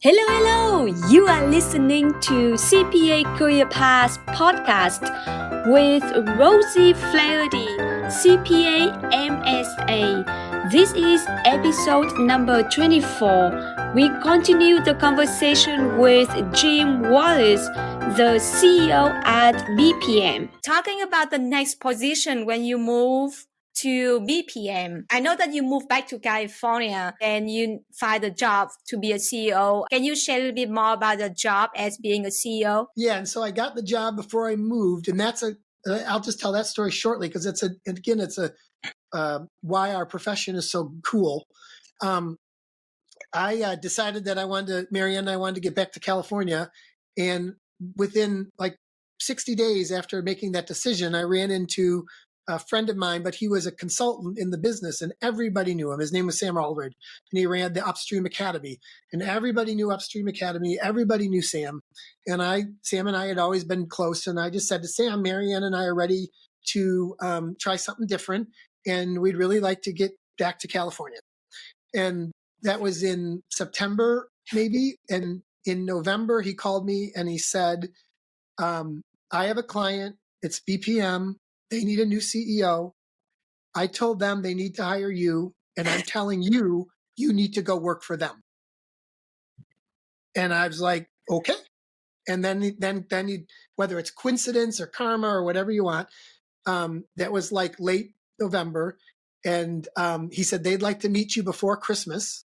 Hello, hello! You are listening to CPA Career Path podcast with Rosie Flaherty, CPA MSA. This is episode number 24. We continue the conversation with Jim Wallace, the CEO at BPM. Talking about the next position when you move to BPM. I know that you moved back to California and you find a job to be a CEO. Can you share a little bit more about the job as being a CEO? Yeah, and so I got the job before I moved, and I'll just tell that story shortly because it's why our profession is so cool. I decided that Marianne and I wanted to get back to California, and within like 60 days after making that decision, I ran into a friend of mine, but he was a consultant in the business and everybody knew him. His name was Sam Allred, and he ran the Upstream Academy, and everybody knew Upstream Academy. Everybody knew Sam. Sam and I had always been close. And I just said to Sam, Marianne and I are ready to try something different. And we'd really like to get back to California. And that was in September, maybe. And in November, he called me and he said, I have a client. It's BPM. They need a new CEO. I told them they need to hire you, and I'm telling you, you need to go work for them. And I was like, okay. And then whether it's coincidence or karma or whatever you want, that was like late November. And he said they'd like to meet you before Christmas.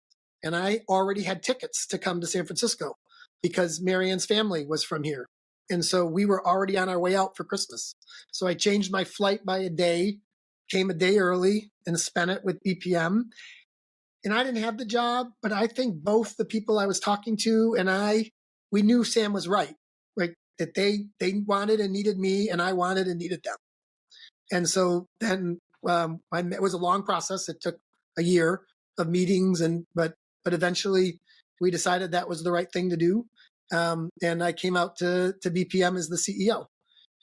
And I already had tickets to come to San Francisco because Marianne's family was from here. And so we were already on our way out for Christmas. So I changed my flight by a day, came a day early, and spent it with BPM. And I didn't have the job, but I think both the people I was talking to and we knew Sam was right? That they wanted and needed me, and I wanted and needed them. And so then it was a long process. It took a year of meetings, but eventually we decided that was the right thing to do. And I came out to BPM as the CEO.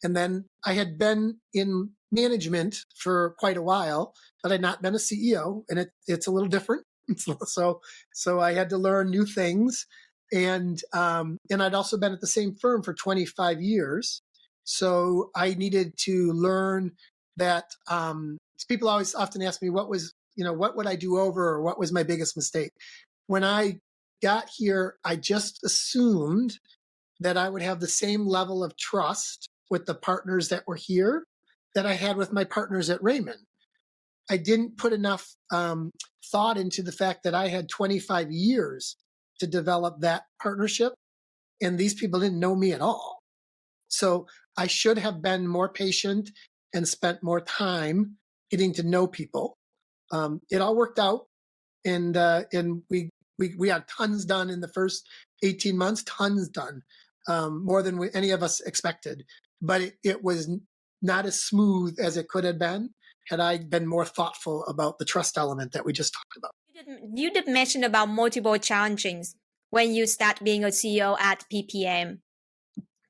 And then I had been in management for quite a while, but I'd not been a CEO, and it's a little different. So I had to learn new things. And I'd also been at the same firm for 25 years. So I needed to learn that people always often ask me what would I do over, or what was my biggest mistake? When I got here, I just assumed that I would have the same level of trust with the partners that were here that I had with my partners at Rehmann. I didn't put enough thought into the fact that I had 25 years to develop that partnership, and these people didn't know me at all. So I should have been more patient and spent more time getting to know people. It all worked out, and we got tons done in the first 18 months, tons done, more than any of us expected. But it was not as smooth as it could have been had I been more thoughtful about the trust element that we just talked about. You did mention about multiple challenges when you start being a CEO at BPM.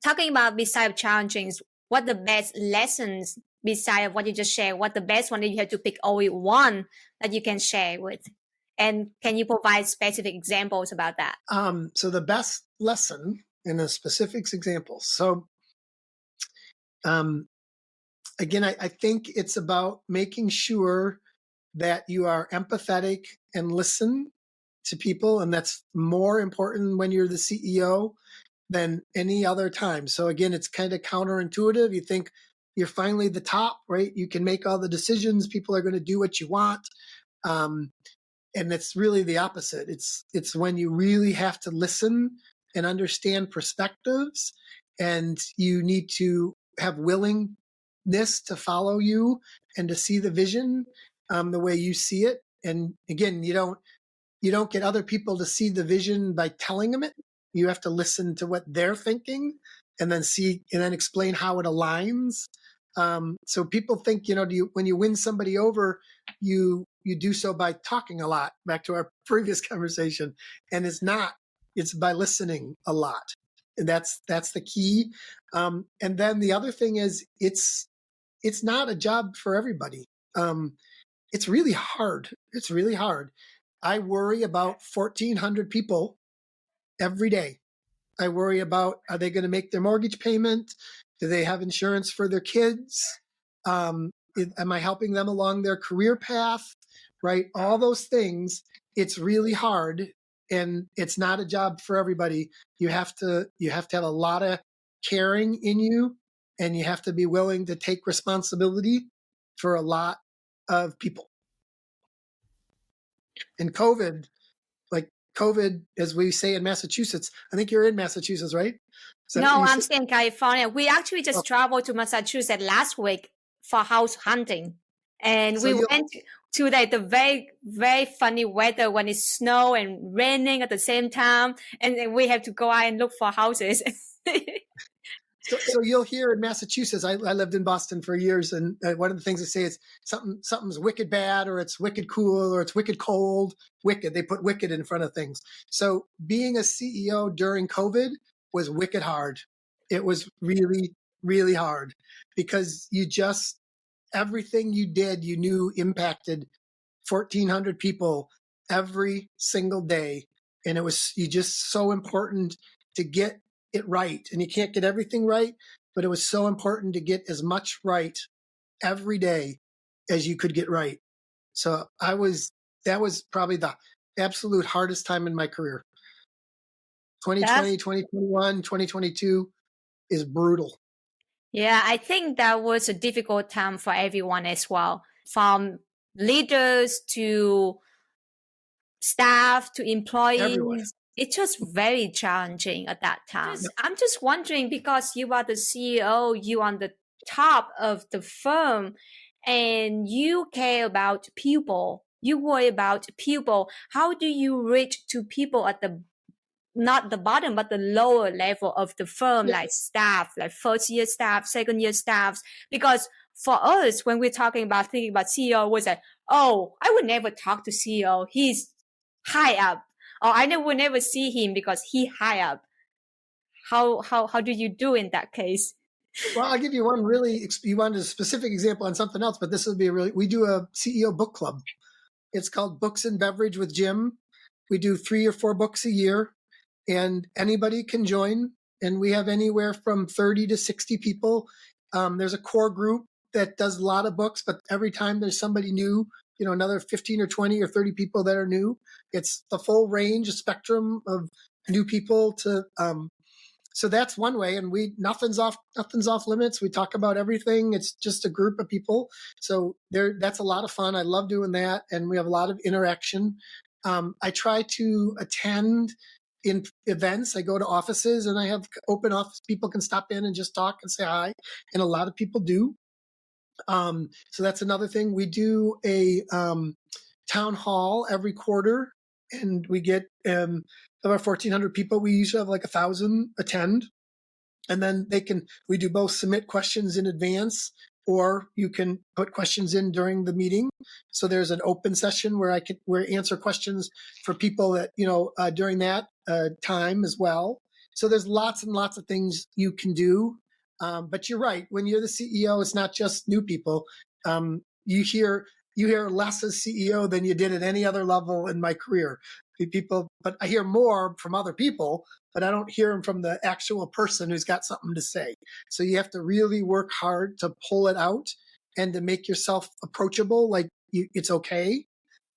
Talking about beside challenges, what the best lessons beside what you just shared, what the best one that you have to pick only one that you can share with? And can you provide specific examples about that? So the best lesson in the specific examples. So again, I think it's about making sure that you are empathetic and listen to people. And that's more important when you're the CEO than any other time. So again, it's kind of counterintuitive. You think you're finally the top, right? You can make all the decisions. People are going to do what you want. And it's really the opposite. It's when you really have to listen and understand perspectives, and you need to have willingness to follow you and to see the vision the way you see it. And again, you don't get other people to see the vision by telling them it. You have to listen to what they're thinking and then explain how it aligns. So people think, when you win somebody over, you do so by talking a lot, back to our previous conversation. And it's by listening a lot. And that's the key. And then the other thing is it's not a job for everybody. It's really hard. I worry about 1,400 people every day. I worry about, are they going to make their mortgage payment? Do they have insurance for their kids? Am I helping them along their career path? Right? All those things. It's really hard, and it's not a job for everybody. You have to have a lot of caring in you, and you have to be willing to take responsibility for a lot of people. And COVID, as we say in Massachusetts, I think you're in Massachusetts, right? No, I'm still in California. We actually just traveled to Massachusetts last week for house hunting. And so we went to the very, very funny weather when it's snow and raining at the same time. And then we have to go out and look for houses. So you'll hear in Massachusetts, I lived in Boston for years, and one of the things they say is something's wicked bad, or it's wicked cool, or it's wicked cold. Wicked, they put wicked in front of things. So being a CEO during COVID was wicked hard. It was really, really hard, because everything you did, you knew impacted 1,400 people every single day. And it was just so important to get it right. And you can't get everything right, but it was so important to get as much right every day as you could get right. So that was probably the absolute hardest time in my career. 2020, 2021, 2022 is brutal. Yeah, I think that was a difficult time for everyone as well, from leaders to staff to employees. Everyone. It's just very challenging at that time. I'm just wondering, because you are the CEO, you are on the top of the firm, and you care about people, you worry about people. How do you reach to people at not the bottom, but the lower level of the firm, like staff, like first year staff, second year staffs? Because for us, when we're thinking about CEO, was like, oh, I would never talk to CEO. He's high up. Or I would never see him because he high up. How do you do in that case? Well, I'll give you one you wanted a specific example on something else, but this would be we do a CEO book club. It's called Books and Beverage with Jim. We do 3 or 4 books a year, and anybody can join. And we have anywhere from 30 to 60 people. There's a core group that does a lot of books, but every time there's somebody new, another 15 or 20 or 30 people that are new. It's the full range, a spectrum of new people to, so that's one way. And nothing's off limits. We talk about everything. It's just a group of people. So that's a lot of fun. I love doing that. And we have a lot of interaction. I try to attend in events. I go to offices and I have open office. People can stop in and just talk and say hi. And a lot of people do. So that's another thing. We do a town hall every quarter, and we get of our 1,400 people, we usually have like 1,000 attend. And then we do both submit questions in advance, or you can put questions in during the meeting. So there's an open session where I answer questions for people that, during that time as well. So there's lots and lots of things you can do. But you're right. When you're the CEO, it's not just new people. You hear less as CEO than you did at any other level in my career. But I hear more from other people, but I don't hear them from the actual person who's got something to say. So you have to really work hard to pull it out and to make yourself approachable. Like it's okay.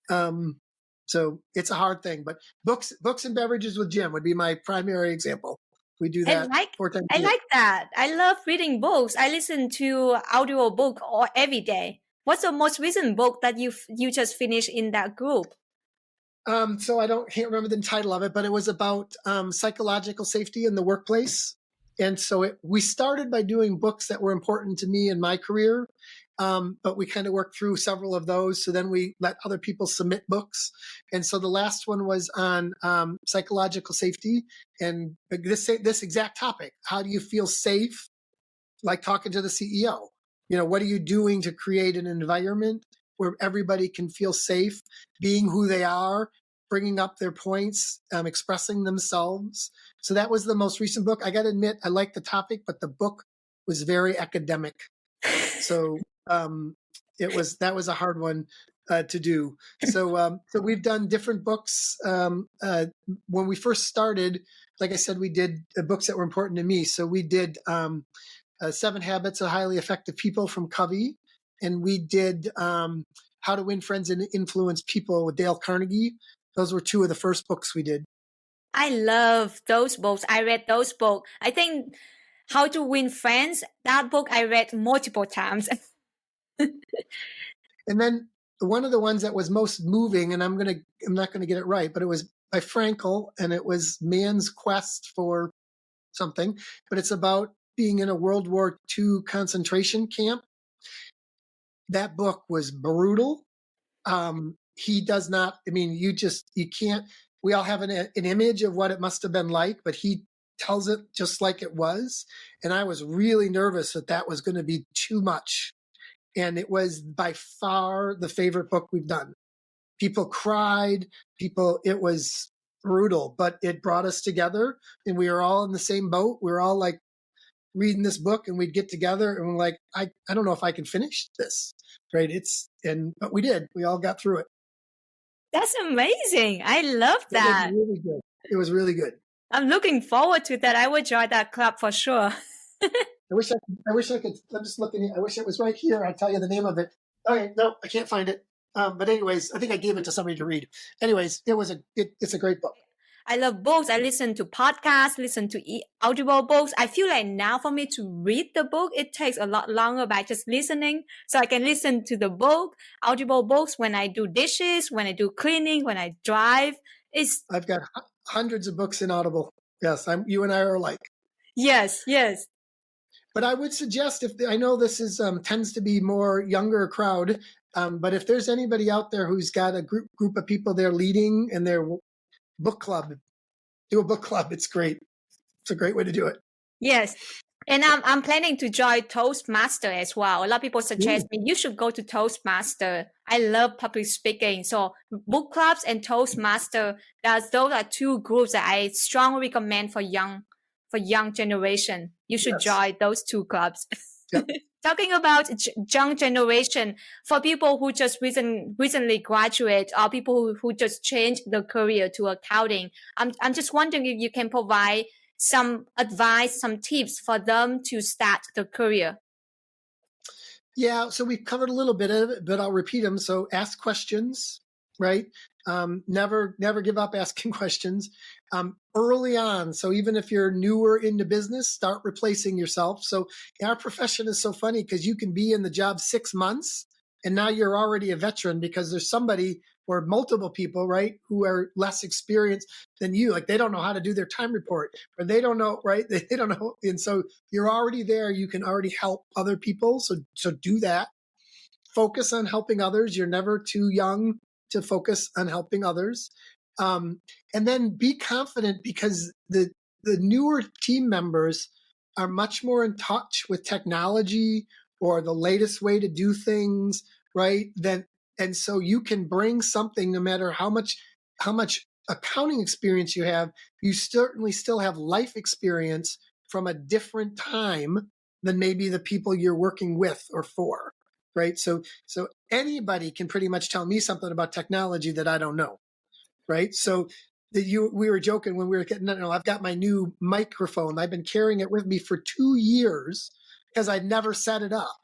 So it's a hard thing. But books and beverages with Jim would be my primary example. We do that 4 times a year. I like that. I love reading books. I listen to audio book every day. What's the most recent book that you just finished in that group? So can't remember the title of it, but it was about psychological safety in the workplace. And so we started by doing books that were important to me in my career, but we kind of worked through several of those. So then we let other people submit books. And so the last one was on psychological safety and this exact topic. How do you feel safe? Like talking to the CEO. What are you doing to create an environment where everybody can feel safe, being who they are, bringing up their points, expressing themselves. So that was the most recent book. I got to admit, I like the topic, but the book was very academic. So that was a hard one. to do. So we've done different books. When we first started, like I said, we did books that were important to me. So we did 7 Habits of Highly Effective People from Covey, and we did How to Win Friends and Influence People with Dale Carnegie. Those were 2 of the first books we did. I love those books. I read those books. I think How to Win Friends, that book I read multiple times. And then one of the ones that was most moving, and I'm not gonna get it right, but it was by Frankel, and it was Man's Quest for something, but it's about being in a World War II concentration camp. That book was brutal. He does not, I mean, you can't, we all have an image of what it must have been like, but he tells it just like it was. And I was really nervous that was going to be too much. And it was by far the favorite book we've done. People cried, it was brutal, but it brought us together, and we were all in the same boat. We were all like reading this book, and we'd get together and we're like, I don't know if I can finish this. Right. But we did. We all got through it. That's amazing. I love that. It was really good. It was really good. I'm looking forward to that. I will join that club for sure. I wish I could. I'm just looking. I wish it was right here. I'll tell you the name of it. Okay, no, I can't find it. But anyways, I think I gave it to somebody to read. Anyways, it's a great book. I love books. I listen to podcasts, listen to audible books. I feel like now for me to read the book, it takes a lot longer by just listening. So I can listen to the book, audible books when I do dishes, when I do cleaning, when I drive. I've got hundreds of books in Audible. Yes, you and I are alike. Yes, yes. But I would suggest, I know this is tends to be more younger crowd, but if there's anybody out there who's got a group of people they're leading and their book club, do a book club. It's great. It's a great way to do it. Yes. And I'm planning to join Toastmaster as well. A lot of people suggest me, you should go to Toastmaster. I love public speaking. So book clubs and Toastmaster, those are 2 groups that I strongly recommend for young generation. You should join those 2 clubs. Yep. Talking about young generation, for people who just recently graduate or people who just changed their career to accounting, I'm just wondering if you can provide some advice, some tips for them to start their career. Yeah, so we've covered a little bit of it, but I'll repeat them. So ask questions, right? Never give up asking questions early on. So even if you're newer into business, start replacing yourself. So our profession is so funny because you can be in the job 6 months and now you're already a veteran because there's somebody or multiple people, right, who are less experienced than you. Like they don't know how to do their time report, or they don't know, right? They don't know. And so you're already there. You can already help other people. So do that. Focus on helping others. You're never too young to focus on helping others. And then be confident because the newer team members are much more in touch with technology or the latest way to do things, right? And so you can bring something no matter how much accounting experience you have, you certainly still have life experience from a different time than maybe the people you're working with or for, right? So anybody can pretty much tell me something about technology that I don't know, right? So we were joking when we were getting, I've got my new microphone. I've been carrying it with me for 2 years because I'd never set it up.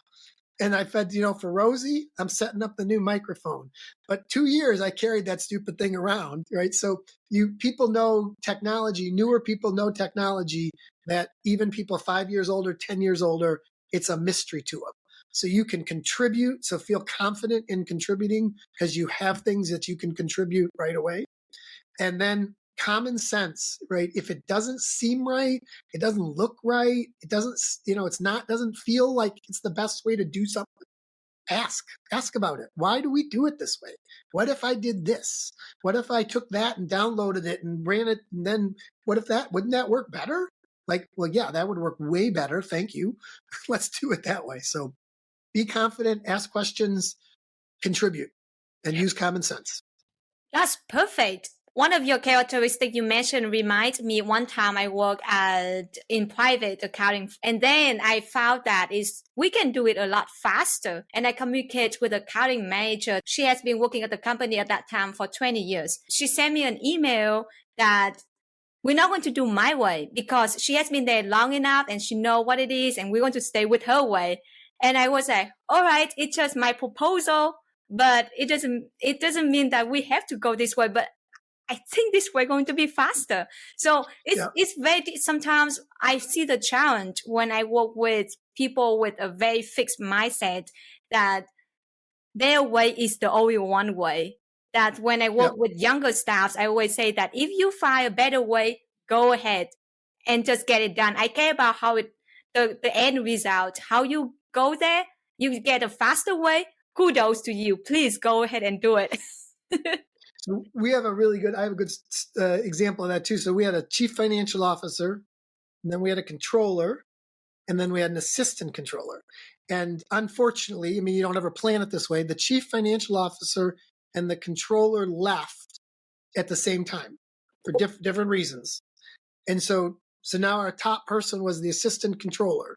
And I said, for Rosie, I'm setting up the new microphone. But 2 years I carried that stupid thing around, right? So people know technology, newer people know technology that even people 5 years older, 10 years older, it's a mystery to them. So you can contribute. So feel confident in contributing because you have things that you can contribute right away. And then common sense, right? If it doesn't seem right, it doesn't look right, it doesn't, doesn't feel like it's the best way to do something, ask about it. Why do we do it this way? What if I did this? What if I took that and downloaded it and ran it? And then wouldn't that work better? Like, well, yeah, that would work way better. Thank you. Let's do it that way. So be confident, ask questions, contribute, and use common sense. That's perfect. One of your characteristics you mentioned reminds me one time I worked in private accounting, and then I found that we can do it a lot faster. And I communicate with the accounting manager. She has been working at the company at that time for 20 years. She sent me an email that we're not going to do my way because she has been there long enough and she know what it is, and we're going to stay with her way. And I was like, all right, it's just my proposal, but it doesn't mean that we have to go this way. But I think this way going to be faster. So it's very, sometimes I see the challenge when I work with people with a very fixed mindset that their way is the only one way. That when I work with younger staffs, I always say that if you find a better way, go ahead and just get it done. I care about the end result, how you go there, you get a faster way. Kudos to you. Please go ahead and do it. So I have a good example of that too. So we had a chief financial officer, and then we had a controller, and then we had an assistant controller. And unfortunately, I mean, you don't ever plan it this way. The chief financial officer and the controller left at the same time for different reasons. And so now our top person was the assistant controller.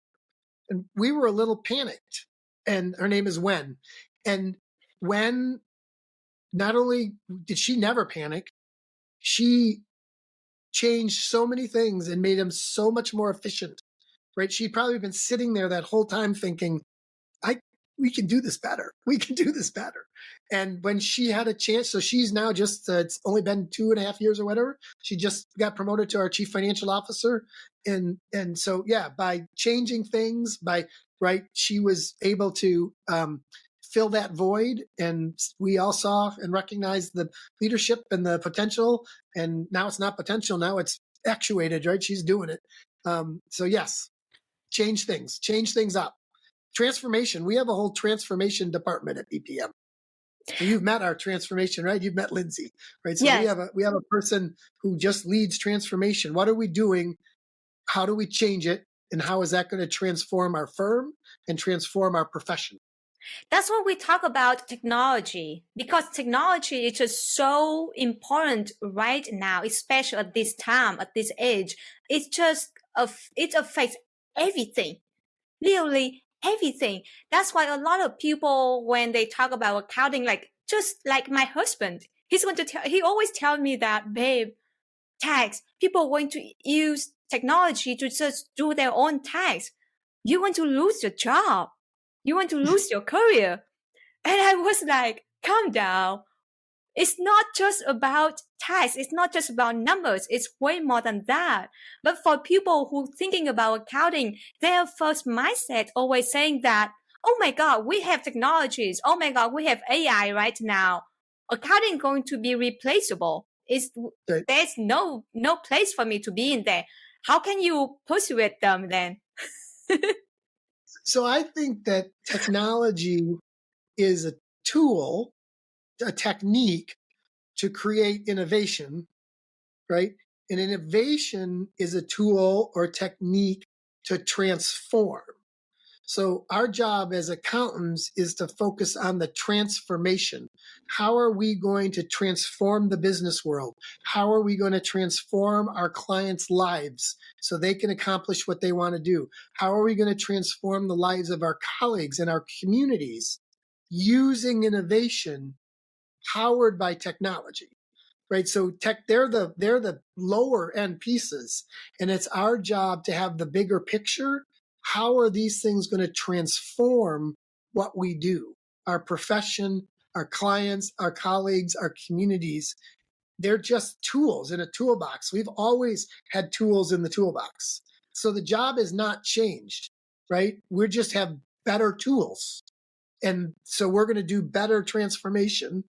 And we were a little panicked. And her name is Wen. And Wen, not only did she never panic, she changed so many things and made him so much more efficient, right? She'd probably been sitting there that whole time thinking, we can do this better. We can do this better. And when she had a chance, so she's now just, it's only been 2.5 years or whatever. She just got promoted to our chief financial officer. And so, yeah, by changing things, she was able to fill that void. And we all saw and recognized the leadership and the potential. And now it's not potential. Now it's actuated, right? She's doing it. So yes, change things up. Transformation. We have a whole transformation department at BPM. So you've met our transformation, right? You've met Lindsay, right? So yes. we have a person who just leads transformation. What are we doing? How do we change it? And how is that going to transform our firm and transform our profession? That's what we talk about technology, because technology is just so important right now, especially at this time, at this age. It affects everything, literally everything. That's why a lot of people, when they talk about accounting, just like my husband, he always tell me that, babe, tax, people are going to use technology to just do their own tax. You want to lose your job. You want to lose your career. And I was like, calm down. It's not just about tax. It's not just about numbers. It's way more than that. But for people who thinking about accounting, their first mindset always saying that, oh my God, we have technologies. Oh my God, we have AI right now. Accounting going to be replaceable. There's no place for me to be in there. How can you persuade them then? So I think that technology is a tool, a technique to create innovation, right? And innovation is a tool or technique to transform. So our job as accountants is to focus on the transformation. How are we going to transform the business world? How are we going to transform our clients' lives so they can accomplish what they want to do? How are we going to transform the lives of our colleagues and our communities using innovation powered by technology? Right. So they're the lower end pieces. And it's our job to have the bigger picture. How are these things going to transform what we do? Our profession, our clients, our colleagues, our communities. They're just tools in a toolbox. We've always had tools in the toolbox. So the job is not changed, right? We just have better tools. And so we're going to do better transformation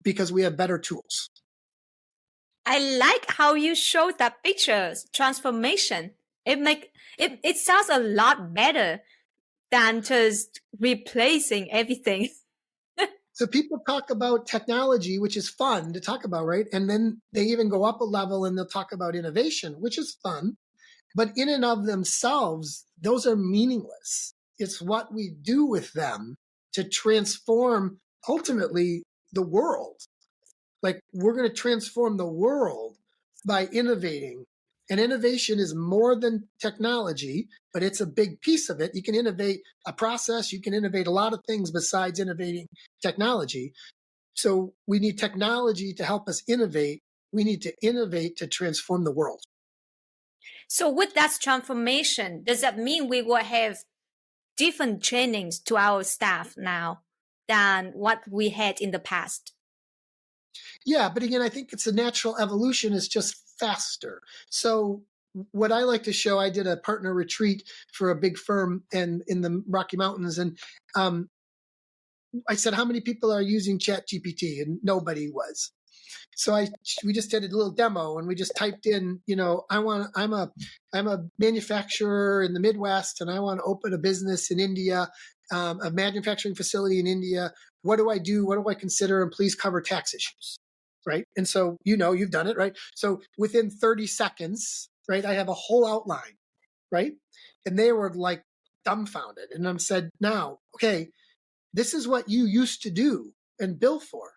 because we have better tools. I like how you showed that picture, transformation. It sounds a lot better than just replacing everything. So people talk about technology, which is fun to talk about, right? And then they even go up a level and they'll talk about innovation, which is fun. But in and of themselves, those are meaningless. It's what we do with them to transform ultimately the world. Like, we're going to transform the world by innovating. And innovation is more than technology, but it's a big piece of it. You can innovate a process, you can innovate a lot of things besides innovating technology. So we need technology to help us innovate. We need to innovate to transform the world. So with that transformation, does that mean we will have different trainings to our staff now than what we had in the past? Yeah, but again, I think it's a natural evolution. It's just faster. So what I like to show, I did a partner retreat for a big firm in the Rocky Mountains, and I said, "How many people are using Chat GPT?" And nobody was. So we just did a little demo, and we just typed in, I'm a manufacturer in the Midwest, and I want to open a business in India, a manufacturing facility in India. What do I do? What do I consider? And please cover tax issues. Right. And so, you've done it. Right. So within 30 seconds, right, I have a whole outline. Right. And they were like dumbfounded. And I said, now, okay, this is what you used to do and bill for.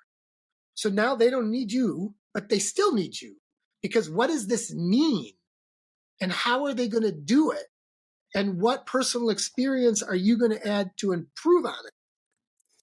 So now they don't need you, but they still need you, because what does this mean? And how are they going to do it? And what personal experience are you going to add to improve on it?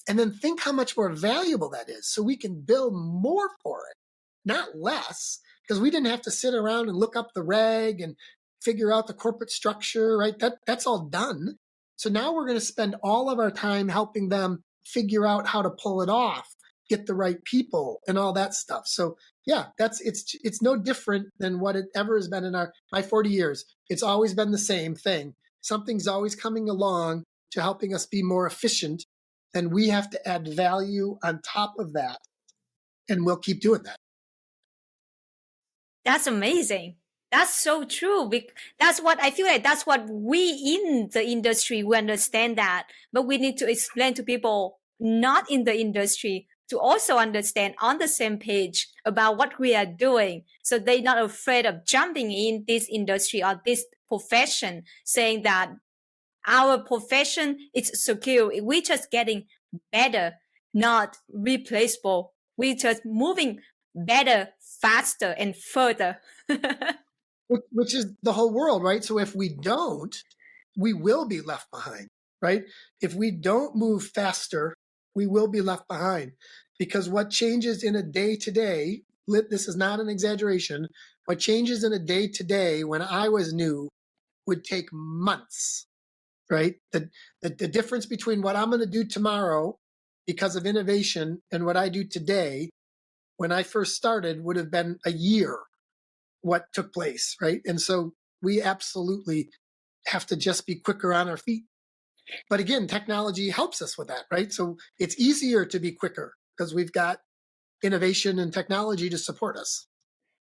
And then think how much more valuable that is, so we can bill more for it, not less, because we didn't have to sit around and look up the reg and figure out the corporate structure, right? That's all done. So now we're going to spend all of our time helping them figure out how to pull it off, get the right people, and all that stuff. So yeah, it's no different than what it ever has been in my 40 years. It's always been the same thing. Something's always coming along to helping us be more efficient, and we have to add value on top of that. And we'll keep doing that. That's amazing. That's so true. That's what I feel like. That's what we in the industry, we understand that, but we need to explain to people not in the industry to also understand on the same page about what we are doing. So they're not afraid of jumping in this industry or this profession, saying that our profession is secure. We're just getting better, not replaceable. We're just moving better, faster, and further. Which is the whole world, right? So if we don't, we will be left behind, right? If we don't move faster, we will be left behind, because what changes in a day to day, this is not an exaggeration, what changes in a day to day when I was new would take months, right? The difference between what I'm going to do tomorrow because of innovation and what I do today when I first started would have been a year what took place, right? And so we absolutely have to just be quicker on our feet. But again, technology helps us with that, right? So it's easier to be quicker because we've got innovation and technology to support us.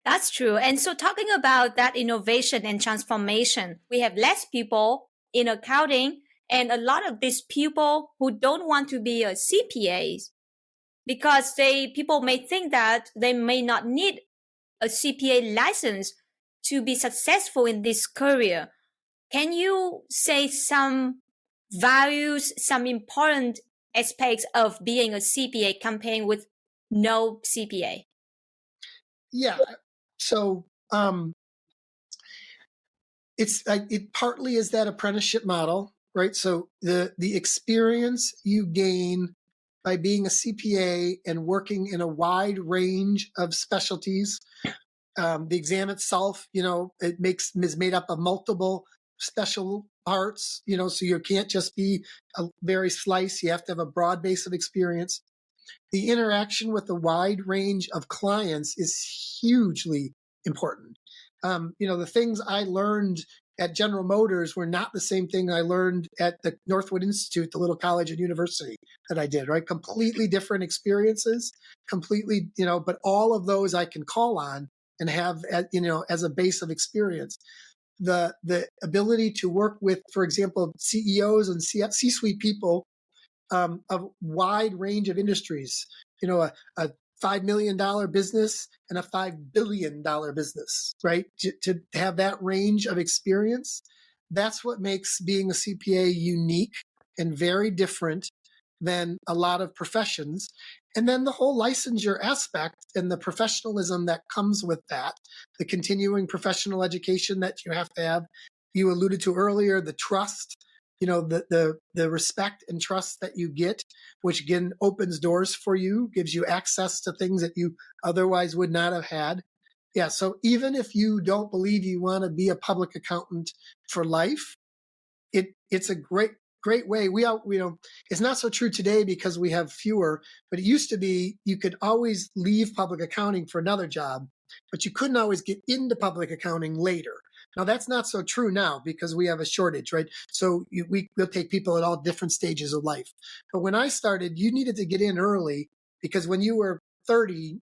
That's true. And so talking about that innovation and transformation, we have less people in accounting and a lot of these people who don't want to be a CPAs because people may think that they may not need a CPA license to be successful in this career. Can you say some values, some important aspects of being a CPA comparing with no CPA? Yeah. So it partly is that apprenticeship model, right? So the experience you gain by being a CPA and working in a wide range of specialties. The exam itself, is made up of multiple special parts, so you can't just be a very slice. You have to have a broad base of experience. The interaction with a wide range of clients is hugely important. The things I learned at General Motors were not the same thing I learned at the Northwood Institute, the little college and university that I did, right? Completely different experiences, but all of those I can call on and have, as a base of experience. The ability to work with, for example, CEOs and C-suite people of wide range of industries, a $5 million business and a $5 billion business, right? To have that range of experience, that's what makes being a CPA unique and very different than a lot of professions. And then the whole licensure aspect and the professionalism that comes with that, the continuing professional education that you have to have. You alluded to earlier, the trust, the respect and trust that you get, which again opens doors for you, gives you access to things that you otherwise would not have had. Yeah, so even if you don't believe you want to be a public accountant for life, it's a great way. It's not so true today because we have fewer, but it used to be you could always leave public accounting for another job, but you couldn't always get into public accounting later. Now that's not so true now because we have a shortage, right? So we'll take people at all different stages of life. But when I started, you needed to get in early because when you were 30,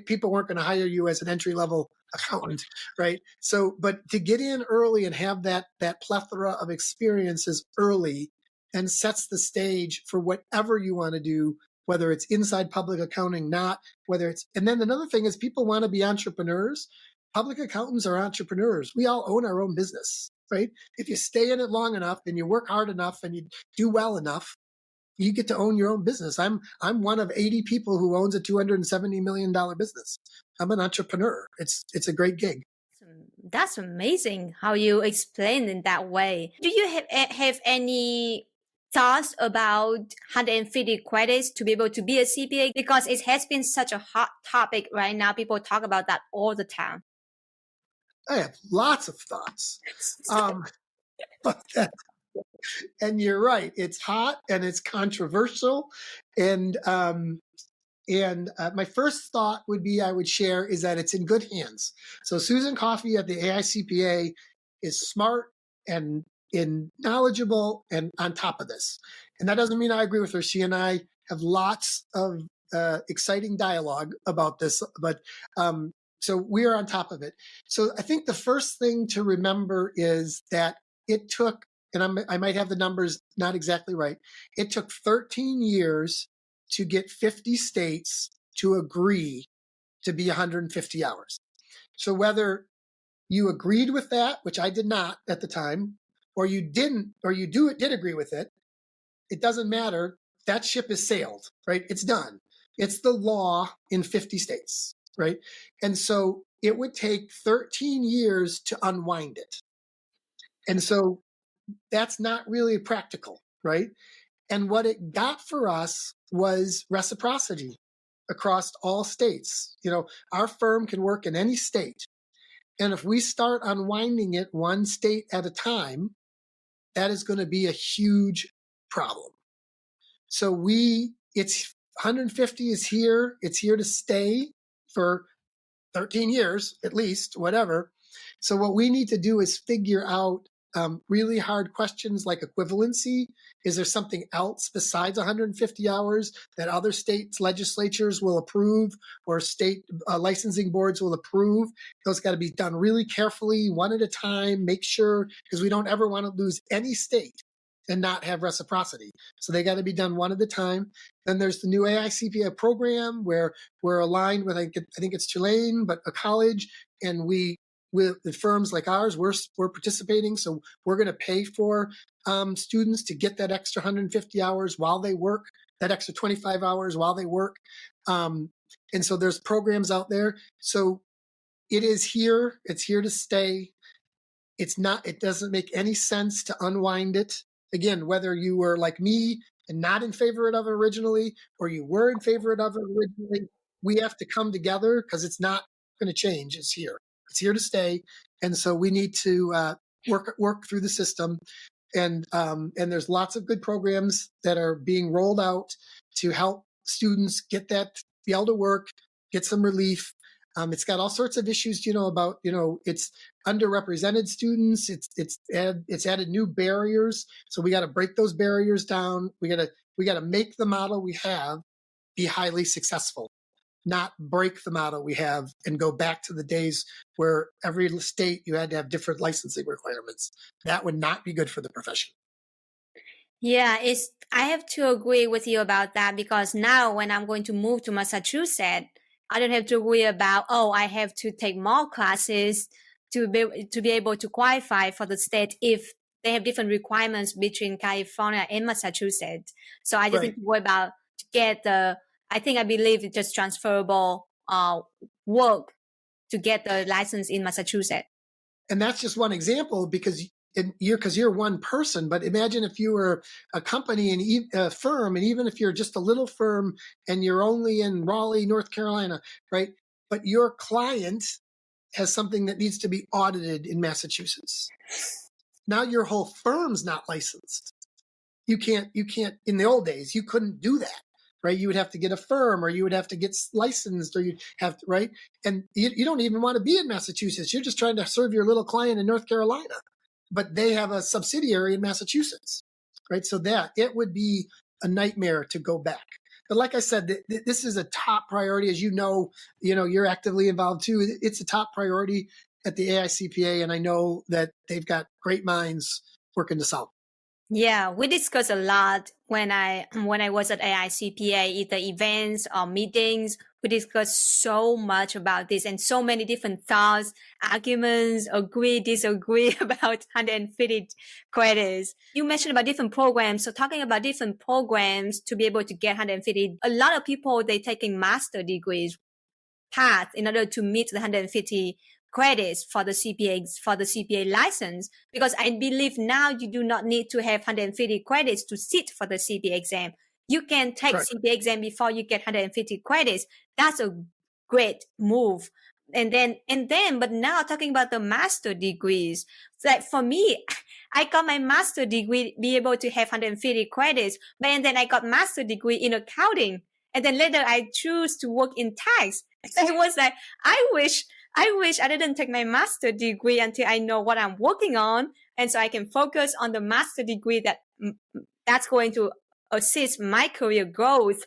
people weren't going to hire you as an entry level accountant, right? So, but to get in early and have that plethora of experiences early and sets the stage for whatever you want to do, whether it's inside public accounting, not whether it's, and then another thing is people want to be entrepreneurs. Public accountants are entrepreneurs. We all own our own business, right? If you stay in it long enough and you work hard enough and you do well enough, you get to own your own business. I'm one of 80 people who owns a $270 million business. I'm an entrepreneur. It's a great gig. That's amazing how you explain in that way. Do you have any thoughts about 150 credits to be able to be a CPA? Because it has been such a hot topic right now. People talk about that all the time. I have lots of thoughts. And you're right. It's hot and it's controversial. And my first thought would be I would share is that it's in good hands. So Susan Coffey at the AICPA is smart and knowledgeable and on top of this. And that doesn't mean I agree with her. She and I have lots of exciting dialogue about this, but so we're on top of it. So I think the first thing to remember is that it took, and I might have the numbers not exactly right, it took 13 years to get 50 states to agree to be 150 hours. So whether you agreed with that, which I did not at the time, or you didn't, or you did agree with it, it doesn't matter. That ship has sailed, right? It's done. It's the law in 50 states, right? And so it would take 13 years to unwind it. And so that's not really practical, right? And what it got for us was reciprocity across all states. Our firm can work in any state. And if we start unwinding it one state at a time, that is going to be a huge problem. So it's 150 is here. It's here to stay for 13 years, at least, whatever. So what we need to do is figure out really hard questions like equivalency. Is there something else besides 150 hours that other states' legislatures will approve or state licensing boards will approve? Those got to be done really carefully, one at a time, make sure, because we don't ever want to lose any state and not have reciprocity. So they got to be done one at a time. Then there's the new AICPA program where we're aligned with, I think it's Tulane, but a college, and with firms like ours, we're participating. So we're going to pay for students to get that extra 150 hours while they work, that extra 25 hours while they work. And so there's programs out there. So it is here. It's here to stay. It doesn't make any sense to unwind it. Again, whether you were like me and not in favor of it originally, or you were in favor of it originally, we have to come together because it's not going to change. It's here. It's here to stay. And so we need to work through the system. And there's lots of good programs that are being rolled out to help students be able to work, get some relief. It's got all sorts of issues, about, it's underrepresented students. It's added new barriers. So we got to break those barriers down. We got to make the model we have be highly successful, not break the model we have and go back to the days where every state you had to have different licensing requirements. That would not be good for the profession. Yeah, I have to agree with you about that, because now when I'm going to move to Massachusetts, I don't have to worry about, I have to take more classes to be able to qualify for the state if they have different requirements between California and Massachusetts. So I just Right. need to worry about to get I believe it's just transferable work to get the license in Massachusetts. And that's just one example because you're one person. But imagine if you were a company and a firm, and even if you're just a little firm and you're only in Raleigh, North Carolina, right? But your client has something that needs to be audited in Massachusetts. Now your whole firm's not licensed. You can't, in the old days, you couldn't do that, right? You would have to get a firm or you would have to get licensed or you'd have to, right? And you don't even want to be in Massachusetts. You're just trying to serve your little client in North Carolina, but they have a subsidiary in Massachusetts, right? So that it would be a nightmare to go back. But like I said, this is a top priority. As you know, you're actively involved too. It's a top priority at the AICPA. And I know that they've got great minds working to solve. Yeah, we discussed a lot when I was at AICPA, either events or meetings. We discussed so much about this and so many different thoughts, arguments, agree, disagree about 150 credits. You mentioned about different programs. So talking about different programs to be able to get 150, a lot of people, they taking master degrees path in order to meet the 150 credits for the CPA license, because I believe now you do not need to have 150 credits to sit for the CPA exam. You can take Correct. CPA exam before you get 150 credits. That's a great move. But now talking about the master degrees, like for me, I got my master degree, be able to have 150 credits, but then I got master degree in accounting. And then later I choose to work in tax. I was like, I wish I didn't take my master degree until I know what I'm working on. And so I can focus on the master degree that's going to assist my career growth.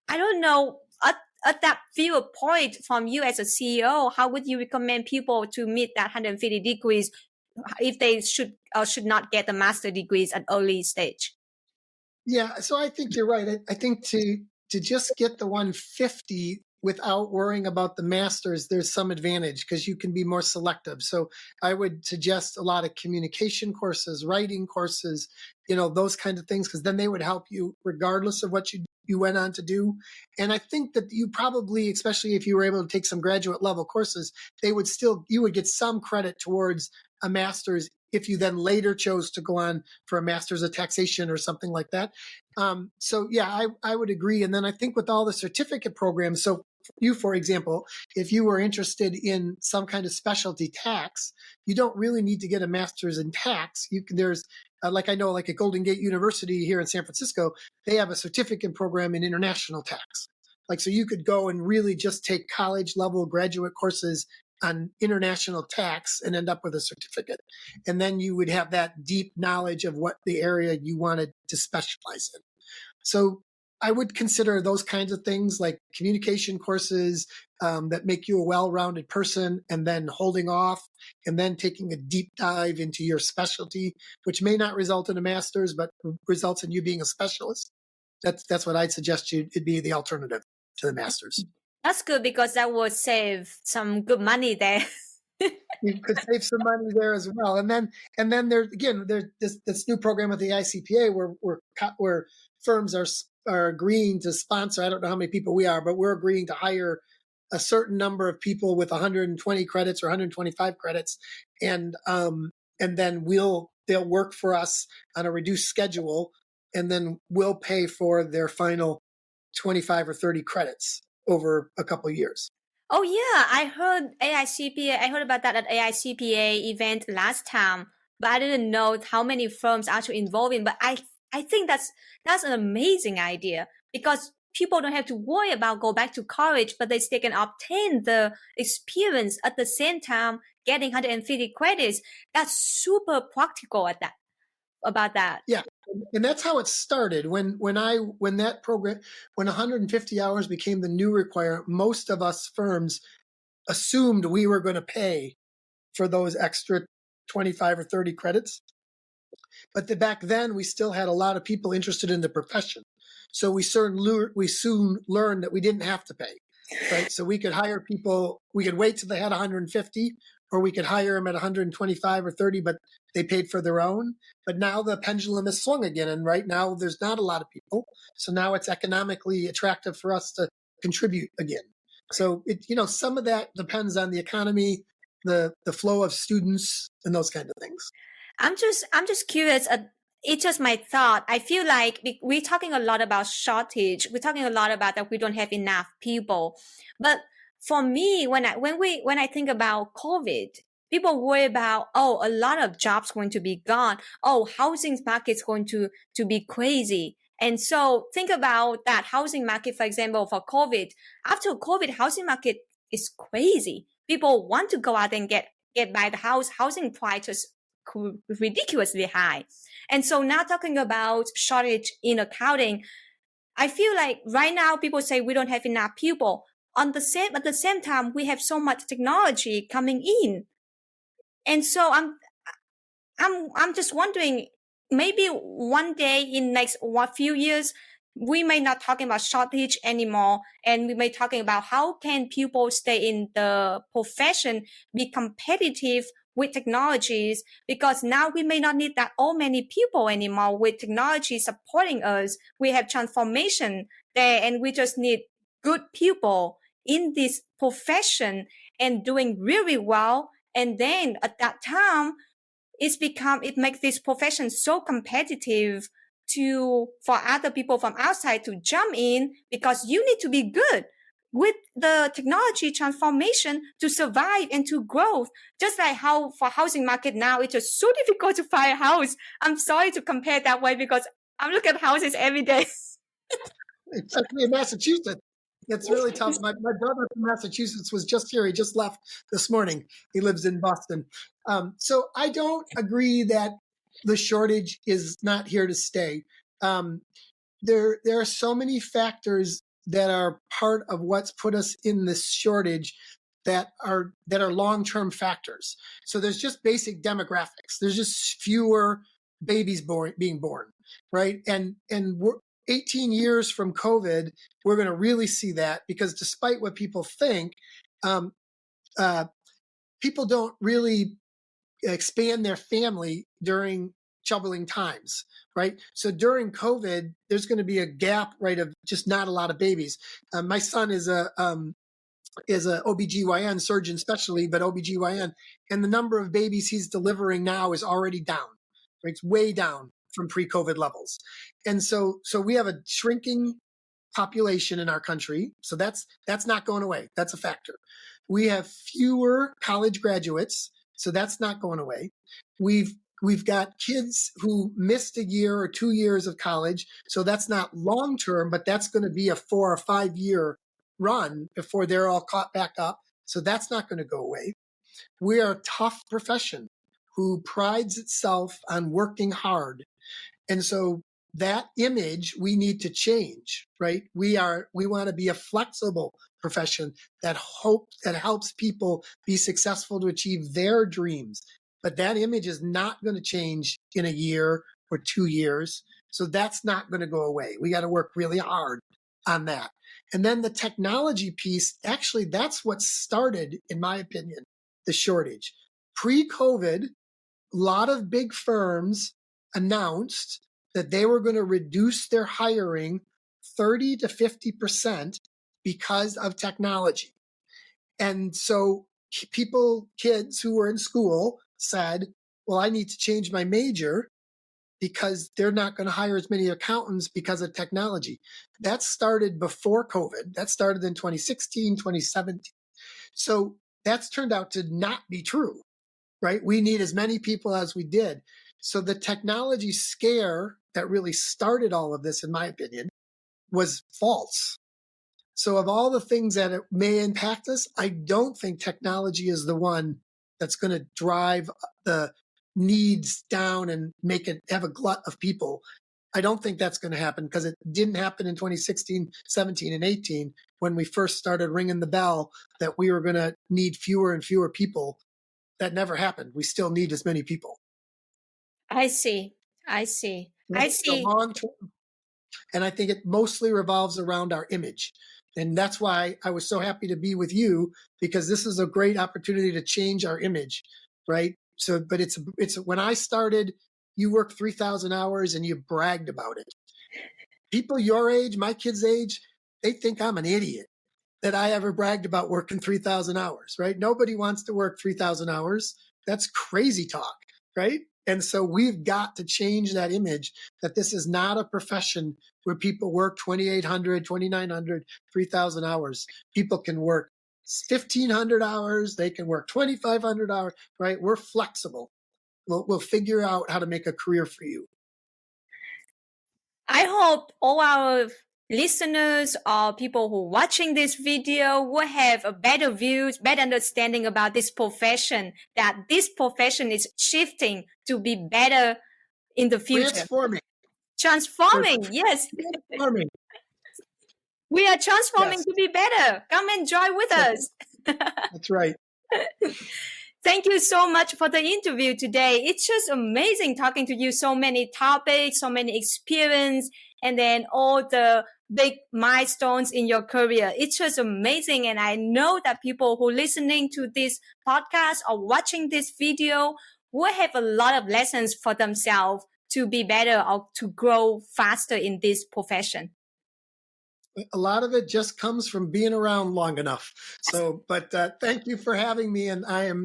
I don't know, at that viewpoint from you as a CEO, how would you recommend people to meet that 150 degrees if they should or should not get the master degrees at early stage? Yeah, so I think you're right. I think to just get the 150 without worrying about the masters, there's some advantage because you can be more selective. So I would suggest a lot of communication courses, writing courses, those kinds of things, because then they would help you regardless of what you went on to do. And I think that you probably, especially if you were able to take some graduate level courses, you would get some credit towards a master's if you then later chose to go on for a master's of taxation or something like that. So yeah, I would agree. And then I think with all the certificate programs, so you, for example, if you were interested in some kind of specialty tax, you don't really need to get a master's in tax. There's like I know, like at Golden Gate University here in San Francisco, they have a certificate program in international tax. Like, so you could go and really just take college level graduate courses on international tax and end up with a certificate. And then you would have that deep knowledge of what the area you wanted to specialize in. So I would consider those kinds of things like communication courses that make you a well-rounded person, and then holding off and then taking a deep dive into your specialty, which may not result in a master's, but results in you being a specialist. That's what I'd suggest it'd be the alternative to the master's. That's good because that will save some good money there. You could save some money there as well. And then there's this new program with the ICPA where firms are agreeing to sponsor. I don't know how many people we are, but we're agreeing to hire a certain number of people with 120 credits or 125 credits, and then they'll work for us on a reduced schedule, and then we'll pay for their final 25 or 30 credits over a couple of years. Oh yeah, I heard about that at AICPA event last time, but I didn't know how many firms are actually involved in. But I think that's an amazing idea because people don't have to worry about go back to college, but they still can obtain the experience at the same time getting 150 credits. That's super practical about that. Yeah. And that's how it started. When 150 hours became the new requirement, most of us firms assumed we were going to pay for those extra 25 or 30 credits. But back then, we still had a lot of people interested in the profession. So we soon learned that we didn't have to pay, right? So we could hire people. We could wait till they had 150, or we could hire them at 125 or 30, but they paid for their own. But now the pendulum has swung again. And right now there's not a lot of people. So now it's economically attractive for us to contribute again. So some of that depends on the economy, the flow of students and those kind of things. I'm just curious. It's just my thought. I feel like we're talking a lot about shortage. We're talking a lot about that we don't have enough people. But for me, when I think about COVID, people worry about, a lot of jobs going to be gone. Oh, housing market's going to be crazy. And so think about that housing market, for example, for COVID. After COVID, housing market is crazy. People want to go out and get buy the house. Housing prices ridiculously high. And so now talking about shortage in accounting, I feel like right now people say we don't have enough people. At the same time, we have so much technology coming in. And so I'm just wondering, maybe one day in next few years, we may not talking about shortage anymore, and we may talking about how can people stay in the profession, be competitive with technologies, because now we may not need that all many people anymore. With technology supporting us, we have transformation there, and we just need good people in this profession and doing really well. And then at that time, it makes this profession so competitive for other people from outside to jump in, because you need to be good with the technology transformation to survive and to grow. Just like how for housing market now, it's just so difficult to find a house. I'm sorry to compare that way because I'm looking at houses every day. Especially in Massachusetts. It's really tough. My brother from Massachusetts was just here. He just left this morning. He lives in Boston. So I don't agree that the shortage is not here to stay. There are so many factors that are part of what's put us in this shortage that are long-term factors. So there's just basic demographics. There's just fewer babies being born, right? And we're 18 years from COVID, we're going to really see that, because despite what people think, people don't really expand their family during troubling times, right? So during COVID, there's going to be a gap, right, of just not a lot of babies. My son is a OBGYN surgeon specialty, but OBGYN, and the number of babies he's delivering now is already down, right? It's way down from pre-COVID levels. And so we have a shrinking population in our country. So that's not going away. That's a factor. We have fewer college graduates. So that's not going away. We've got kids who missed a year or 2 years of college. So that's not long term, but that's going to be a 4 or 5 year run before they're all caught back up. So that's not going to go away. We are a tough profession who prides itself on working hard. And so that image we need to change, right? We want to be a flexible profession that helps people be successful to achieve their dreams. But that image is not going to change in a year or 2 years. So that's not going to go away. We got to work really hard on that. And then the technology piece, actually, that's what started, in my opinion, the shortage. Pre-COVID, a lot of big firms announced that they were going to reduce their hiring 30 to 50% because of technology. And so kids who were in school said, well, I need to change my major because they're not going to hire as many accountants because of technology. That started before COVID. That started in 2016, 2017. So that's turned out to not be true, right? We need as many people as we did. So the technology scare that really started all of this, in my opinion, was false. So of all the things that it may impact us, I don't think technology is the one that's going to drive the needs down and make it have a glut of people. I don't think that's going to happen, because it didn't happen in 2016, 17, and 18 when we first started ringing the bell that we were going to need fewer and fewer people. That never happened. We still need as many people. I see. Long term. And I think it mostly revolves around our image. And that's why I was so happy to be with you, because this is a great opportunity to change our image, right? So, but it's when I started, you worked 3,000 hours and you bragged about it. People your age, my kids' age, they think I'm an idiot that I ever bragged about working 3,000 hours, right? Nobody wants to work 3,000 hours. That's crazy talk, right? And so we've got to change that image that this is not a profession where people work 2,800, 2,900, 3,000 hours. People can work 1,500 hours. They can work 2,500 hours, right? We're flexible. We'll figure out how to make a career for you. I hope all our listeners or people who are watching this video will have a better view, better understanding about this profession, that this profession is shifting to be better in the future. Transforming, yes. Transforming. We are transforming Yes. to be better. Come and join with us. That's right. Thank you so much for the interview today. It's just amazing talking to you. So many topics, so many experience, and then all the big milestones in your career. It's just amazing. And I know that people who are listening to this podcast or watching this video will have a lot of lessons for themselves to be better or to grow faster in this profession. A lot of it just comes from being around long enough. So, but thank you for having me. And I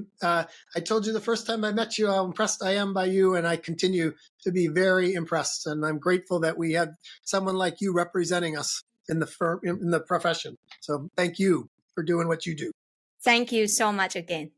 told you the first time I met you, how impressed I am by you. And I continue to be very impressed. And I'm grateful that we had someone like you representing us in the firm, in the profession. So thank you for doing what you do. Thank you so much again.